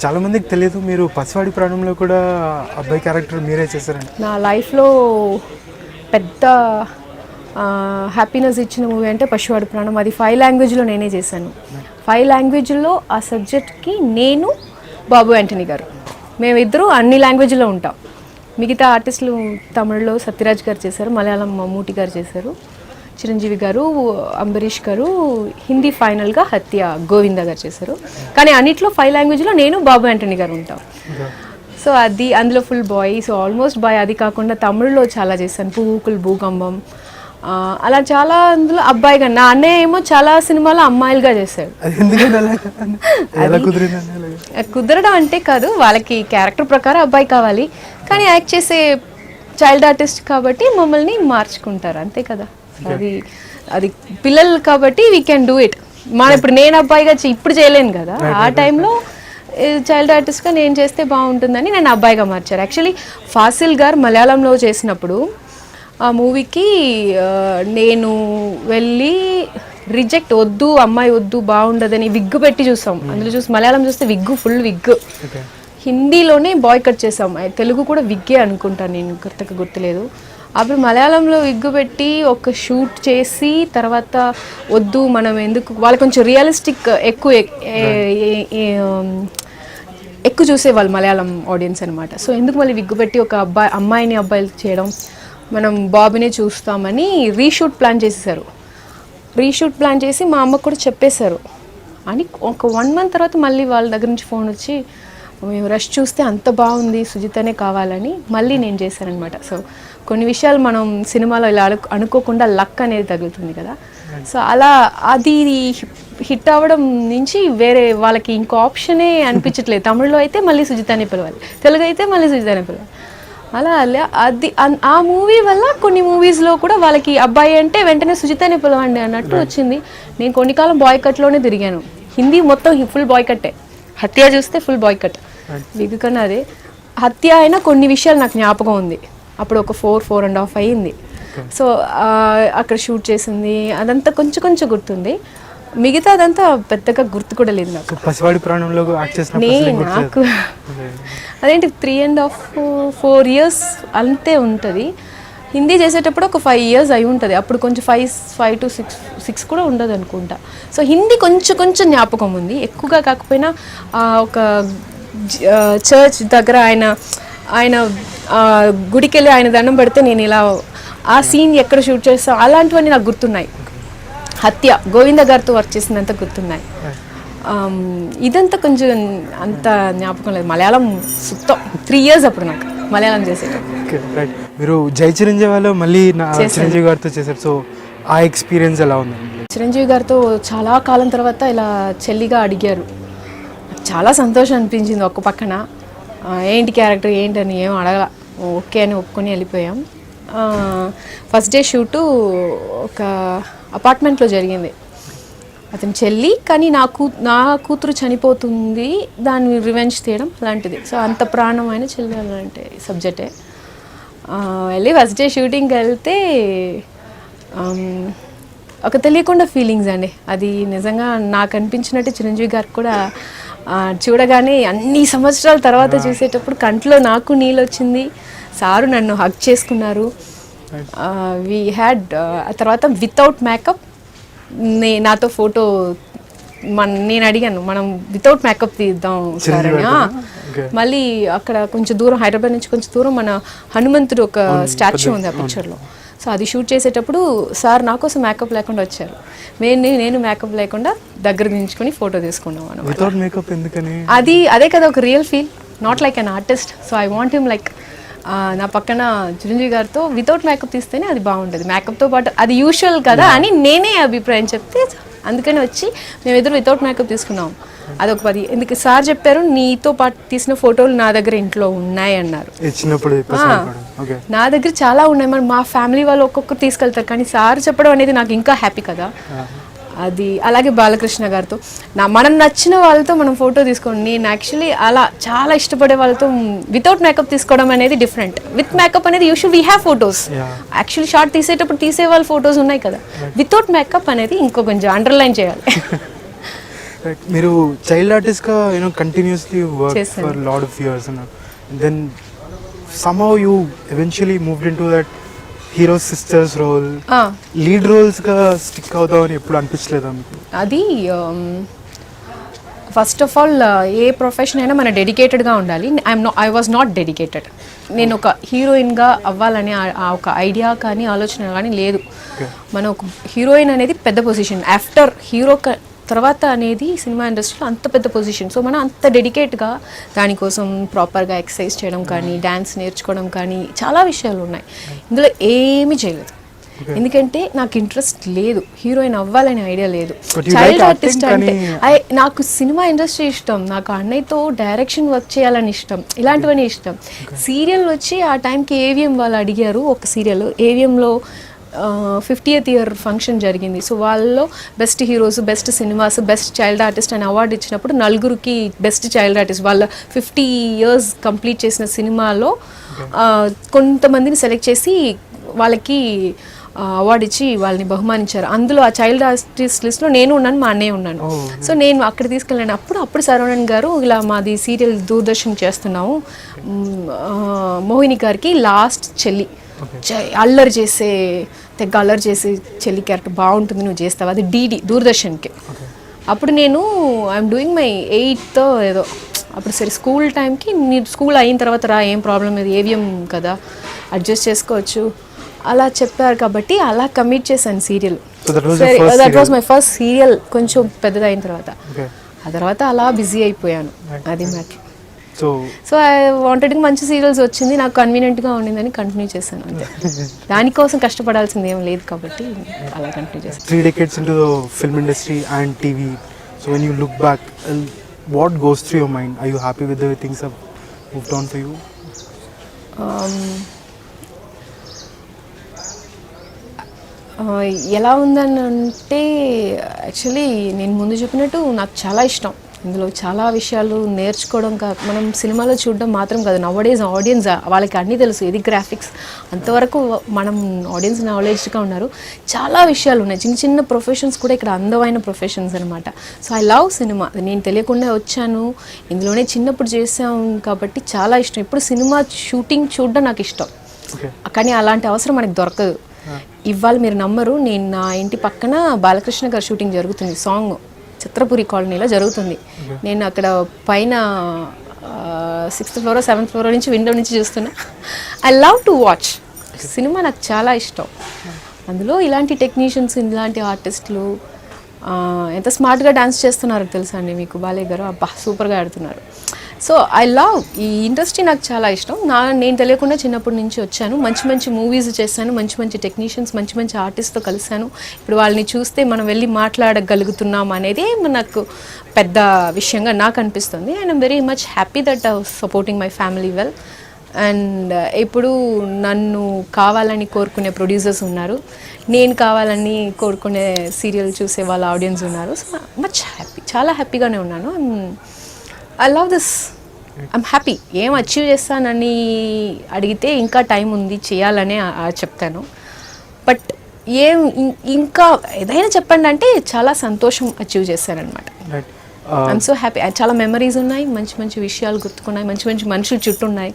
చాలా మందికి తెలియదు, మీరు పసివాడి ప్రాణంలో కూడా అబ్బాయి క్యారెక్టర్ మీరే చేశారండి. నా లైఫ్లో పెద్ద హ్యాపీనెస్ ఇచ్చిన మూవీ అంటే పసివాడి ప్రాణం. అది 5 లాంగ్వేజ్లో నేనే చేశాను. 5 లాంగ్వేజ్లో ఆ సబ్జెక్ట్కి నేను, బాబు యాంటనీ గారు, మేమిద్దరూ అన్ని లాంగ్వేజ్లో ఉంటాం. మిగతా ఆర్టిస్టులు తమిళ్లో సత్యరాజ్ గారు చేశారు, మలయాళం మమ్మూటి గారు చేశారు, చిరంజీవి గారు, అంబరీష్ గారు, హిందీ ఫైనల్గా హత్య గోవింద గారు చేశారు. కానీ అన్నిట్లో 5 లాంగ్వేజ్లో నేను, బాబు యాంటనీ గారు ఉంటాం. సో అది అందులో full boy, so almost boy. అది కాకుండా తమిళ్లో చాలా చేశాను, పువ్వుకులు భూకంపం, అలా చాలా. అందులో అబ్బాయిగా, నా అన్నయ్య ఏమో చాలా సినిమాలో అమ్మాయిలుగా చేశాడు. కుదరడం అంటే కాదు, వాళ్ళకి క్యారెక్టర్ ప్రకారం అబ్బాయి కావాలి, కానీ యాక్ట్ చేసే చైల్డ్ ఆర్టిస్ట్ కాబట్టి మమ్మల్ని మార్చుకుంటారు, అంతే కదా. అది అది పిల్లలు కాబట్టి వీ కెన్ డూ ఇట్. మన ఇప్పుడు నేను అబ్బాయిగా ఇప్పుడు చేయలేను కదా, ఆ టైంలో చైల్డ్ ఆర్టిస్ట్గా నేను చేస్తే బాగుంటుందని నేను అబ్బాయిగా మార్చారు. యాక్చువల్లీ ఫాసిల్ గారు మలయాళంలో చేసినప్పుడు ఆ మూవీకి నేను వెళ్ళి రిజెక్ట్, వద్దు అమ్మాయి వద్దు బాగుండదని విగ్గు పెట్టి చూసాం. అందులో చూసి మలయాళం చూస్తే విగ్గు, ఫుల్ విగ్గు. హిందీలోనే బాయ్ కట్ చేసాం, తెలుగు కూడా విగ్గే అనుకుంటాను, నేను కరెక్ట్గా గుర్తులేదు. అప్పుడు మలయాళంలో విగ్గు పెట్టి ఒక షూట్ చేసి తర్వాత వద్దు మనం ఎందుకు, వాళ్ళు కొంచెం రియలిస్టిక్ ఎక్కువ చూసేవాళ్ళు మలయాళం ఆడియన్స్ అనమాట. సో ఎందుకు మళ్ళీ విగ్గు పెట్టి ఒక అమ్మాయిని అబ్బాయిలు చేయడం, మనం బాబునే చూస్తామని రీషూట్ ప్లాన్ చేసేసారు. రీషూట్ ప్లాన్ చేసి మా అమ్మకు కూడా చెప్పేశారు అని ఒక 1 month తర్వాత మళ్ళీ వాళ్ళ దగ్గర నుంచి ఫోన్ వచ్చి, మేము రష్ చూస్తే అంత బాగుంది, సుజితనే కావాలని మళ్ళీ నేను చేశానమాట. సో కొన్ని విషయాలు మనం సినిమాలో ఇలా అనుకోకుండా లక్ అనేది తగులుతుంది కదా. సో అలా అది హిట్ అవ్వడం నుంచి వేరే వాళ్ళకి ఇంకో ఆప్షనే అనిపించట్లేదు. తమిళ్లో అయితే మళ్ళీ సుజితనే పిలవాలి, తెలుగు అయితే మళ్ళీ సుజితనే పిలవాలి. అలా అది ఆ మూవీ వల్ల కొన్ని మూవీస్లో కూడా వాళ్ళకి అబ్బాయి అంటే వెంటనే సుజితనే పిలవండి అన్నట్టు వచ్చింది. నేను కొన్ని కాలం బాయ్ కట్లోనే తిరిగాను, హిందీ మొత్తం ఫుల్ బాయ్ కట్టే. హత్య చూస్తే ఫుల్ బాయ్ కట్, విగ్ కన్నా అదే. హత్య అయినా కొన్ని విషయాలు నాకు జ్ఞాపకం ఉంది, అప్పుడు ఒక 4.5 అయ్యింది. సో అక్కడ షూట్ చేసింది అదంతా కొంచెం కొంచెం గుర్తుంది, మిగతా అదంతా పెద్దగా గుర్తు కూడా లేదు నాకు. పసివాడి ప్రాణంలో నాకు అదేంటి 3.5-4 years అంతే ఉంటుంది. హిందీ చేసేటప్పుడు ఒక 5 years అయి ఉంటుంది, అప్పుడు కొంచెం 5 to 6 కూడా ఉండదు అనుకుంటా. సో హిందీ కొంచెం కొంచెం జ్ఞాపకం ఉంది, ఎక్కువగా కాకపోయినా. ఒక చర్చ్ దగ్గర ఆయన గుడికి వెళ్ళి ఆయన దండం పెడితే నేను ఇలా ఆ సీన్ ఎక్కడ షూట్ చేస్తాం అలాంటివన్నీ నాకు గుర్తున్నాయి. హత్య గోవింద గారితో వర్క్ చేసినంత గుర్తున్నాయి. ఇదంతా కొంచెం అంత జ్ఞాపకం లేదు. మలయాళం సుత్తం 3 years అప్పుడు నాకు మలయాళం చేసేటప్పుడు. మీరు జై చిరంజీవిలో మళ్ళీ చిరంజీవి గారితో చేశారు, సో ఆ ఎక్స్పీరియన్స్ ఎలా ఉంది? చిరంజీవి గారితో చాలా కాలం తర్వాత ఇలా చెల్లిగా అడిగారు, చాలా సంతోషం అనిపించింది. ఒక పక్కన ఏంటి క్యారెక్టర్ ఏంటని ఏం అడగల, ఓకే అని ఒప్పుకొని వెళ్ళిపోయాం. ఫస్ట్ డే షూటు ఒక అపార్ట్మెంట్లో జరిగింది. అతని చెల్లి, కానీ నా కూతురు చనిపోతుంది, దాన్ని రివెంజ్ తీయడం అలాంటిది. సో అంత ప్రాణమైన చెల్లి అలాంటి సబ్జెక్టే. వెళ్ళి ఫస్ట్ డే షూటింగ్కి వెళ్తే ఒక తెలియకుండా ఫీలింగ్స్ అండి. అది నిజంగా నాకు అనిపించినట్టు చిరంజీవి గారికి కూడా చూడగానే అన్ని సంవత్సరాల తర్వాత చూసేటప్పుడు కంట్లో నాకు నీళ్ళు వచ్చింది. సారు నన్ను హగ్ చేసుకున్నారు. వీ హ్యాడ్ తర్వాత వితౌట్ మేకప్ నాతో ఫోటో నేను అడిగాను, మనం వితౌట్ మేకప్ తీద్దాం సార్ అని. మళ్ళీ అక్కడ కొంచెం దూరం, హైదరాబాద్ నుంచి కొంచెం దూరం మన హనుమంతుడు ఒక స్టాచ్యూ ఉంది ఆ పిక్చర్లో. సో అది షూట్ చేసేటప్పుడు సార్ నా కోసం మేకప్ లేకుండా వచ్చారు, నేను మేకప్ లేకుండా దగ్గర దించుకొని ఫోటో తీసుకున్నాం అనమాట. అదే కదా ఒక real feel, not like an artist. So I want him like నా పక్కన చిరంజీవి గారితో వితౌట్ మేకప్ తీస్తేనే అది బాగుంటుంది, మేకప్తో పాటు అది యూజువల్ కదా అని నేనే అభిప్రాయం చెప్తే అందుకని వచ్చి మేమిద్దరు వితౌట్ మేకప్ తీసుకున్నాం. అదొక 10. ఎందుకు సార్ చెప్పారు, నీతో పాటు తీసిన ఫోటోలు నా దగ్గర ఇంట్లో ఉన్నాయి అన్నారు. నా దగ్గర చాలా ఉన్నాయి, మరి మా ఫ్యామిలీ వాళ్ళు ఒక్కొక్కరు తీసుకెళ్తారు, కానీ సార్ చెప్పడం అనేది నాకు ఇంకా హ్యాపీ కదా. అది అలాగే బాలకృష్ణ గారితో మనం నచ్చిన వాళ్ళతో మనం ఫోటో తీసుకోండి. నేను యాక్చువల్లీ అలా చాలా ఇష్టపడే వాళ్ళతో వితౌట్ మేకప్ తీసుకోవడం అనేది డిఫరెంట్. విత్ మేకప్ అనేది usual we have photos, actually short తీసేటప్పుడు తీసే వాళ్ళ ఫొటోస్ ఉన్నాయి కదా. వితౌట్ మేకప్ అనేది ఇంకో కొంచెం అండర్లైన్ చేయాలి. మీరు చైల్డ్ ఆర్టిస్ట్గా కంటిన్యూస్లీ వర్క్ చేశాను. For lot of years then somehow you eventually moved into that hero sisters role, lead రోల్స్గా స్టిక్ అవుతామని ఎప్పుడు అనిపించలేదా మీకు? అది first of all a profession అయినా మన డెడికేటెడ్గా ఉండాలి. I was not dedicated. నేను ఒక హీరోయిన్గా అవ్వాలని ఆ ఒక ఐడియా కానీ ఆలోచన కానీ లేదు. మన ఒక హీరోయిన్ అనేది పెద్ద పొజిషన్, ఆఫ్టర్ హీరో తర్వాత అనేది సినిమా ఇండస్ట్రీలో అంత పెద్ద పొజిషన్. సో మనం అంత డెడికేట్గా దానికోసం ప్రాపర్గా ఎక్సర్సైజ్ చేయడం కానీ, డ్యాన్స్ నేర్చుకోవడం కానీ చాలా విషయాలు ఉన్నాయి. ఇందులో ఏమీ చేయలేదు, ఎందుకంటే నాకు ఇంట్రెస్ట్ లేదు, హీరోయిన్ అవ్వాలనే ఐడియా లేదు. చైల్డ్ ఆర్టిస్ట్ అంటే నాకు సినిమా ఇండస్ట్రీ ఇష్టం, నాకు అన్నయ్యతో డైరెక్షన్ వర్క్ చేయాలని ఇష్టం, ఇలాంటివన్నీ ఇష్టం. సీరియల్ వచ్చి ఆ టైంకి ఏవిఎం వాళ్ళు అడిగారు ఒక సీరియల్. ఏవిఎంలో 50th ఇయర్ ఫంక్షన్ జరిగింది. సో వాళ్ళలో best heroes, best cinemas, best child artist అని అవార్డు ఇచ్చినప్పుడు నలుగురికి బెస్ట్ చైల్డ్ ఆర్టిస్ట్ వాళ్ళ 50 years కంప్లీట్ చేసిన సినిమాలో కొంతమందిని సెలెక్ట్ చేసి వాళ్ళకి అవార్డు ఇచ్చి వాళ్ళని బహుమానించారు. అందులో ఆ చైల్డ్ ఆర్టిస్ట్ లిస్ట్లో నేను ఉన్నాను, మా అన్నయ్య ఉన్నాను. సో నేను అక్కడ తీసుకెళ్ళాను. అప్పుడు శరవణన్ గారు ఇలా మాది సీరియల్ దూరదర్శన్ చేస్తున్నాము, మోహిని గారికి లాస్ట్ చెల్లి అల్లరి చేసే తెగ అల్లరి చేసే చెల్లి క్యారెక్టర్ బాగుంటుంది, నువ్వు చేస్తావు, అది డీడీ దూరదర్శన్కి. అప్పుడు నేను ఐఎమ్ డూయింగ్ మై 8th ఏదో అప్పుడు. సరే స్కూల్ టైంకి మీరు స్కూల్ అయిన తర్వాత రా, ఏం ప్రాబ్లం లేదు, ఏవిఎం కదా అడ్జస్ట్ చేసుకోవచ్చు అలా చెప్పారు. కాబట్టి అలా కమిట్ చేశాను serial. That was my first serial. కొంచెం పెద్దదైన తర్వాత ఆ తర్వాత అలా బిజీ అయిపోయాను, అది మ్యాటర్. సో ఐ వాంటెడ్ మంచి సీరియల్స్ వచ్చింది, నాకు కన్వీనియంట్గా ఉండిందని కంటిన్యూ చేశాను అంతే. దానికోసం కష్టపడాల్సింది ఏం లేదు కాబట్టి అలా కంటిన్యూ చేశాను. 3 decades into the film industry and TV. So when you look back, what goes through your mind? Are you happy with the way things have moved on for you? ఎలా ఉందని అంటే యాక్చువల్లీ నేను ముందు చెప్పినట్టు నాకు చాలా ఇష్టం. ఇందులో చాలా విషయాలు నేర్చుకోవడం మనం సినిమాలో చూడడం మాత్రం కాదు. నవడేస్ ఆడియన్స్ వాళ్ళకి అన్నీ తెలుసు, ఇది గ్రాఫిక్స్ అంతవరకు మనం ఆడియన్స్ నాలెడ్జ్గా ఉన్నారు. చాలా విషయాలు ఉన్నాయి, చిన్న చిన్న ప్రొఫెషన్స్ కూడా ఇక్కడ అందమైన ప్రొఫెషన్స్ అనమాట. So I love cinema. నేను తెలియకుండా వచ్చాను, ఇందులోనే చిన్నప్పుడు చేసాం కాబట్టి చాలా ఇష్టం. ఇప్పుడు సినిమా షూటింగ్ చూడడం నాకు ఇష్టం, కానీ అలాంటి అవసరం మనకి దొరకదు. ఇవాళ మీరు నమ్మరు, నేను నా ఇంటి పక్కన బాలకృష్ణ గారి షూటింగ్ జరుగుతుంది, సాంగ్ చిత్రపురి కాలనీలో జరుగుతుంది. నేను అక్కడ పైన 6th floor 7th floor నుంచి విండో నుంచి చూస్తున్నా. I love to watch cinema, నాకు చాలా ఇష్టం. అందులో ఇలాంటి టెక్నీషియన్స్, ఇలాంటి ఆర్టిస్టులు ఎంత స్మార్ట్గా డాన్స్ చేస్తున్నారో తెలుసా అండి మీకు. బాలయ్య గారు అబ్బా సూపర్గా ఆడుతున్నారు. సో ఐ లవ్ ఈ ఇండస్ట్రీ, నాకు చాలా ఇష్టం. నేను తెలియకుండా చిన్నప్పటి నుంచి వచ్చాను, మంచి మంచి మూవీస్ చేశాను, మంచి మంచి టెక్నీషియన్స్, మంచి మంచి ఆర్టిస్ట్తో కలిశాను. ఇప్పుడు వాళ్ళని చూస్తే మనం వెళ్ళి మాట్లాడగలుగుతున్నాం అనేది నాకు పెద్ద విషయంగా నాకు అనిపిస్తుంది. And I'm very much happy that I supporting my family well. And ఇప్పుడు నన్ను కావాలని కోరుకునే ప్రొడ్యూసర్స్ ఉన్నారు, నేను కావాలని కోరుకునే సీరియల్ చూసే వాళ్ళ ఆడియన్స్ ఉన్నారు. సో మచ్ హ్యాపీ, చాలా హ్యాపీగానే ఉన్నాను. I love this, I'm happy. ఏం అచీవ్ చేస్తానని అడిగితే ఇంకా టైం ఉంది చేయాలనే చెప్తాను. బట్ ఇంకా ఏదైనా చెప్పండి అంటే చాలా సంతోషం అచీవ్ చేశానమాట. I'm so happy. చాలా మెమరీస్ ఉన్నాయి, మంచి మంచి విషయాలు గుర్తుకున్నాయి, మంచి మంచి మనుషులు చుట్టూ ఉన్నాయి.